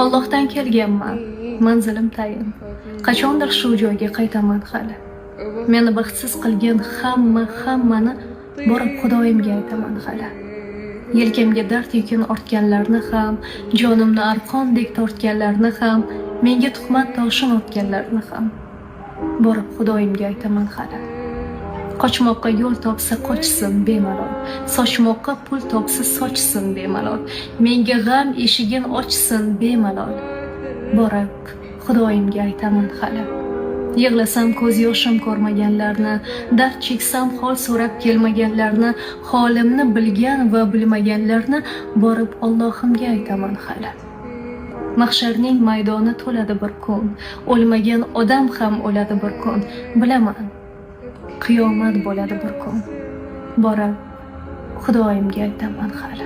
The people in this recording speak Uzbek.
Allohdan kelganman, manzilim tayin. Qachondir shu joyga qaytaman hali. Meni baxtsiz qilgan hammani borib Xudoyimga aytaman hali. Yelkamga dard yukin ortganlarni ham, jonimni arqondek tortganlarni ham, menga tuhmat toshin otganlarni ham borib Xudoyimga aytaman hali. Qochmoqqa yo'l topsa qochsin bemalol, sochmoqqa pul topsa sochsin bemalol, menga g'am eshigin ochsin bemalol borib Xudoyimga aytaman hali. Yig'lasam ko'z yoshim ko'rmaganlarni, dard cheksam hol so'rab kelmaganlarni, holimni bilgan va bilmaganlarni borib Allohimga aytaman hali. Mahsharning maydoni to'ladi bir kun, o'lmagan odam ham o'ladi bir kun, bilaman. Qiyomat bo'ladi bir kun, borib Xudoyimga aytaman hali.